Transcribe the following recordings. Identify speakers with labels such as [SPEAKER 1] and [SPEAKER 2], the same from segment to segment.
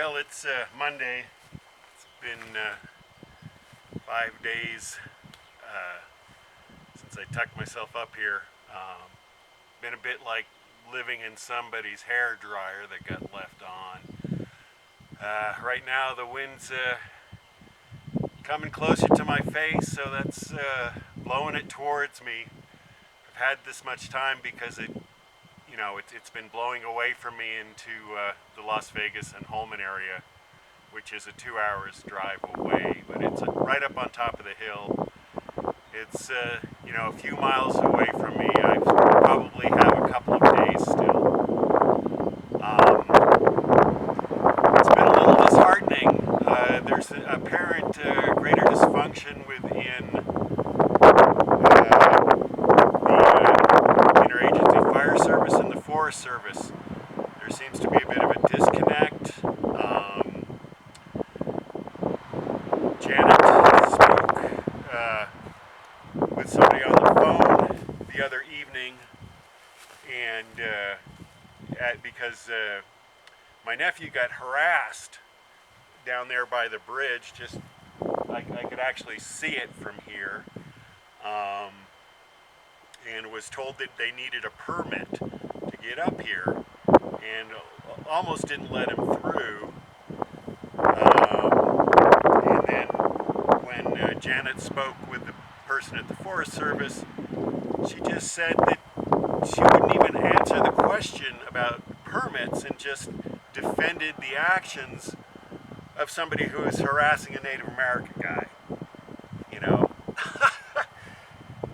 [SPEAKER 1] Well, it's Monday. It's been 5 days since I tucked myself up here. Been a bit like living in somebody's hair dryer that got left on. Right now, the wind's coming closer to my face, so that's blowing it towards me. I've had this much time because it's been blowing away from me into the Las Vegas and Holman area, which is a 2 hours drive away, but it's right up on top of the hill. It's a few miles away from me. I probably have a couple of days still. It's been a little disheartening. There's apparent greater dysfunction within the interagency fire service and the Forest Service. There seems to be a bit of a disconnect. Janet spoke with somebody on the phone the other evening, and because my nephew got harassed down there by the bridge, I could actually see it from here, and was told that they needed a permit to get up here, and almost didn't let him through. And then when Janet spoke with the person at the Forest Service, she just said that she wouldn't even answer the question about permits and just defended the actions of somebody who is harassing a Native American guy.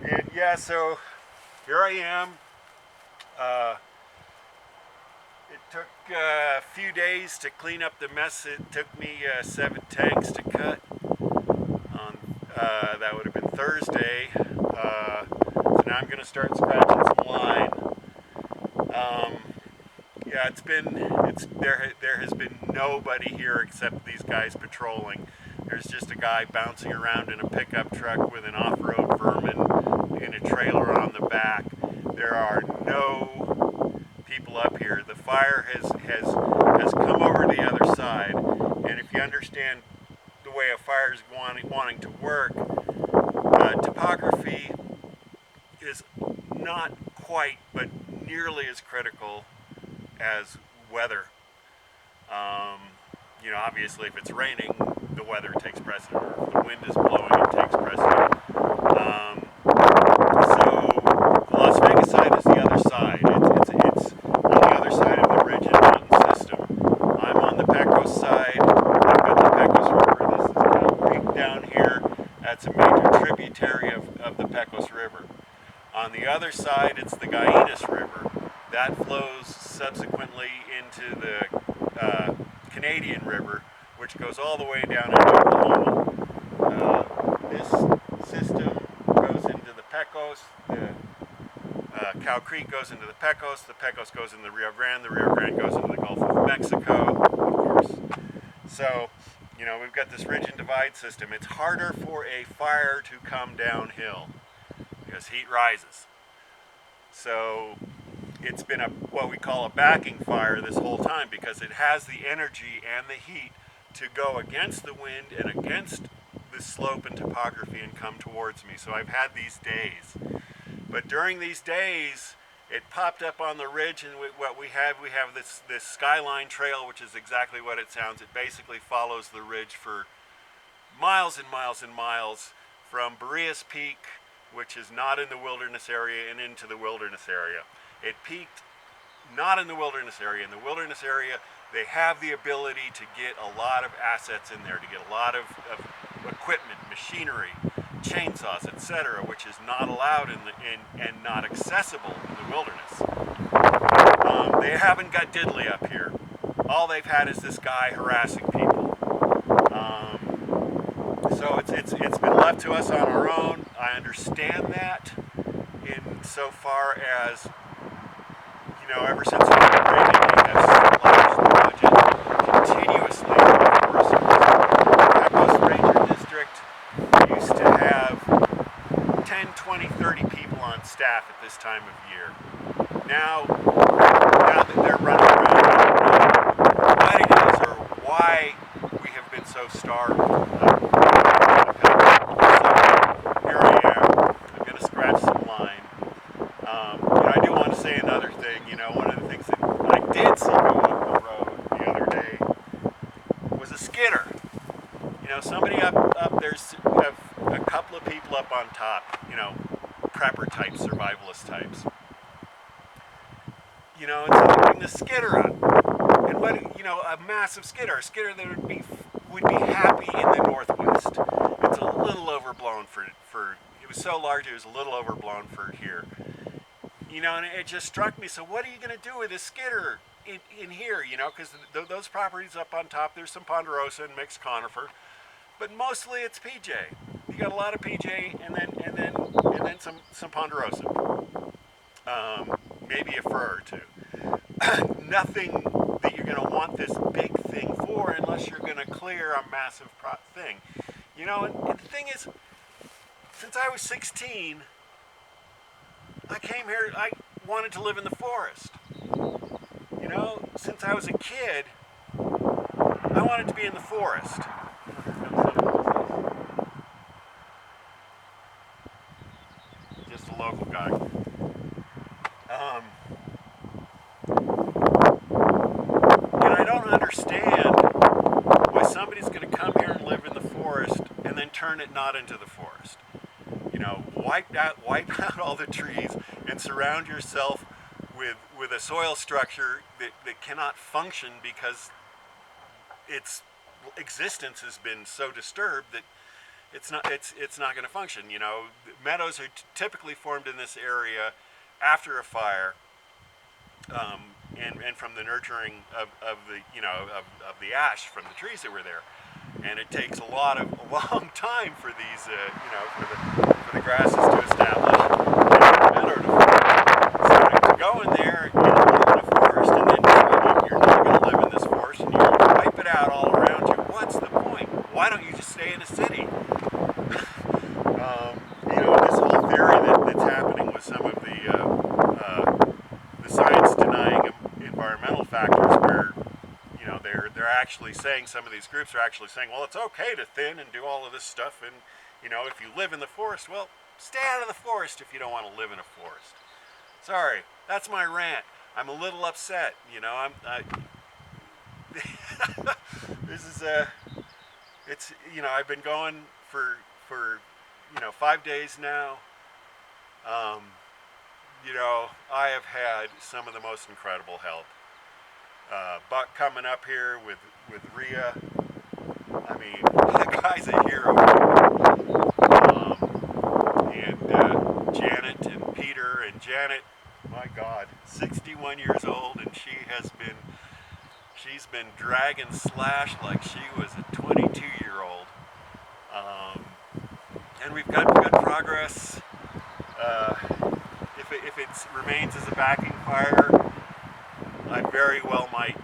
[SPEAKER 1] And yeah, so here I am. It took a few days to clean up the mess. It took me 7 tanks to cut. That would have been Thursday. So now I'm going to start scratching some line. Yeah, there has been nobody here except these guys patrolling. There's just a guy bouncing around in a pickup truck with an off-road vermin in a trailer on the back. There are no people up here. The fire has come over to the other side, and if you understand the way a fire is wanting to work, topography is not quite, but nearly as critical as weather. Obviously, if it's raining, the weather takes precedent. Or if the wind is blowing, it takes precedent. So the Las Vegas side is the other side. It's on the other side of the ridge and mountain system. I'm on the Pecos side. I've got the Pecos River. This is Cow Creek down here. That's a major tributary of the Pecos River. On the other side, it's the Guyanus River. That flows subsequently into the Canadian River, which goes all the way down into Oklahoma. This system goes into the Pecos. The Cow Creek goes into the Pecos goes into the Rio Grande goes into the Gulf of Mexico, of course. So, we've got this ridge and divide system. It's harder for a fire to come downhill because heat rises. So it's been what we call a backing fire this whole time because it has the energy and the heat to go against the wind and against the slope and topography and come towards me. So I've had these days. But during these days, it popped up on the ridge, and what we have this skyline trail, which is exactly what it sounds. It basically follows the ridge for miles and miles and miles from Boreas Peak, which is not in the wilderness area, and into the wilderness area. It peaked not in the wilderness area. In the wilderness area, they have the ability to get a lot of assets in there, to get a lot of equipment, machinery, chainsaws, etc., which is not allowed and not accessible in the wilderness. They haven't got diddly up here. All they've had is this guy harassing people. So it's been left to us on our own. I understand that, in so far as ever since we were raided, they have slashed the budget continuously for the Forest Service. Pecos Ranger District used to have 10, 20, 30 people on staff at this time of year. Now that they're running around, I don't know what it is or why we have been so starved of help. So here I am. I'm going to scratch some line. I do want to say another thing. One of the things that I did see go up the road the other day was a skidder. Somebody up there's a couple of people up on top. Prepper types, survivalist types. And so they bring the skidder up, and a massive skidder, a skidder that would be happy in the Northwest. It's a little overblown for it was so large it was a little overblown for here. And it just struck me. So what are you going to do with this skidder in here? Because those properties up on top, there's some ponderosa and mixed conifer, but mostly it's PJ. You got a lot of PJ, and then some ponderosa, maybe a fir or two. Nothing that you're going to want this big thing for unless you're going to clear a massive thing. And the thing is, since I was 16, I came here, I wanted to live in the forest. Since I was a kid, I wanted to be in the forest. Just a local guy. And I don't understand why somebody's going to come here and live in the forest and then turn it not into the forest. Wipe out all the trees and surround yourself with a soil structure that cannot function because its existence has been so disturbed that it's not going to function. Meadows are typically formed in this area after a fire, and from the nurturing of the ash from the trees that were there. And it takes a long time for these for the grasses to establish and meadow to form. So to go in there and live in a forest and then decide you're not going to live in this forest and you're going to wipe it out all around you, what's the point? Why don't you just stay in a city? This whole theory that's happening with some of the science denying environmental factors, where they're actually saying, some of these groups are actually saying, well, it's okay to thin and do all of this stuff, and if you live in the forest, well, stay out of the forest if you don't want to live in a forest. Sorry, that's my rant. I'm a little upset. This is I've been going for 5 days now. I have had some of the most incredible help. Buck coming up here with Rhea. I mean, that guy's a hero. And Janet and Peter, and Janet, my God, 61 years old, and she's been dragon slashed like she was a 22-year-old. And we've got good progress. If it remains as a backing fire, I very well might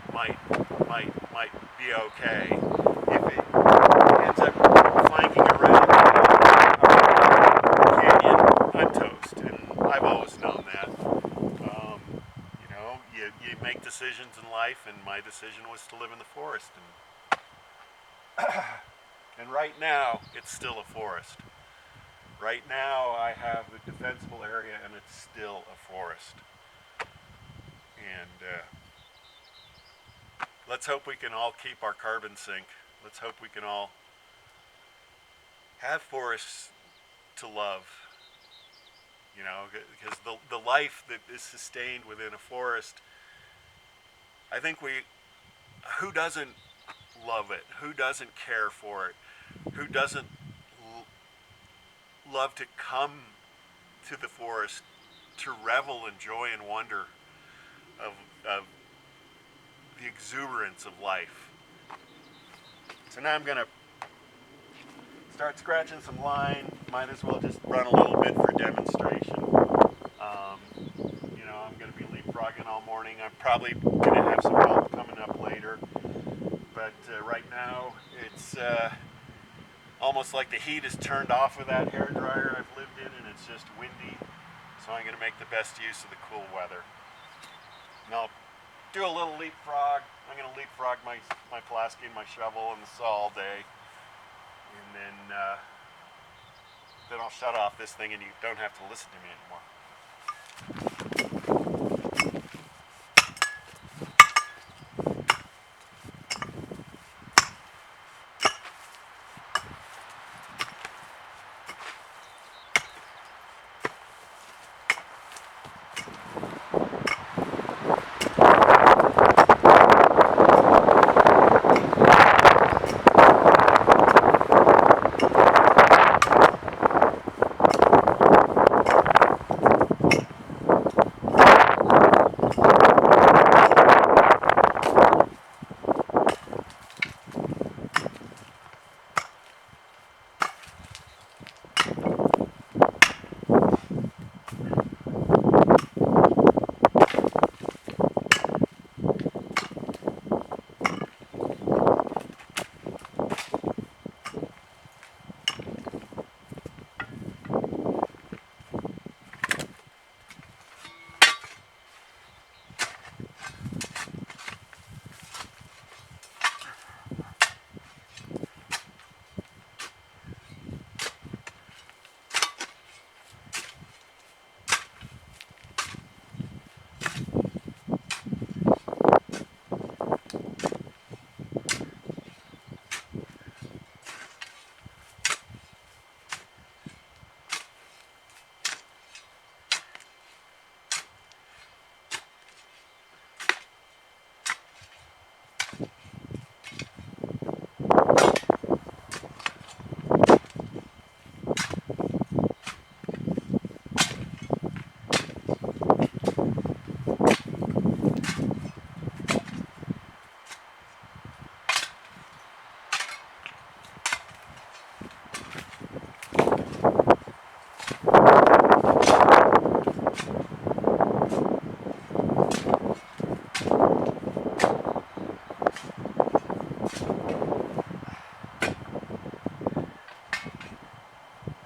[SPEAKER 1] be okay. If it ends up flanking around the canyon, I'm toast, and I've always known that. You make decisions in life, and my decision was to live in the forest, and right now it's still a forest. Right now I have the defensible area, and it's still a forest. And let's hope we can all keep our carbon sink. Let's hope we can all have forests to love. Because the life that is sustained within a forest, I think who doesn't love it? Who doesn't care for it? Who doesn't love to come to the forest to revel in joy and wonder of the exuberance of life? So now I'm going to start scratching some line. Might as well just run a little bit for demonstration. I'm going to be leapfrogging all morning. I'm probably going to have some help coming up later. But right now it's almost like the heat is turned off with that hairdryer I've lived in, and it's just windy. So I'm going to make the best use of the cool weather. And I'll do a little leapfrog. I'm going to leapfrog my Pulaski and my shovel and the saw all day. And then I'll shut off this thing and you don't have to listen to me anymore.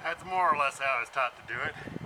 [SPEAKER 1] That's more or less how I was taught to do it.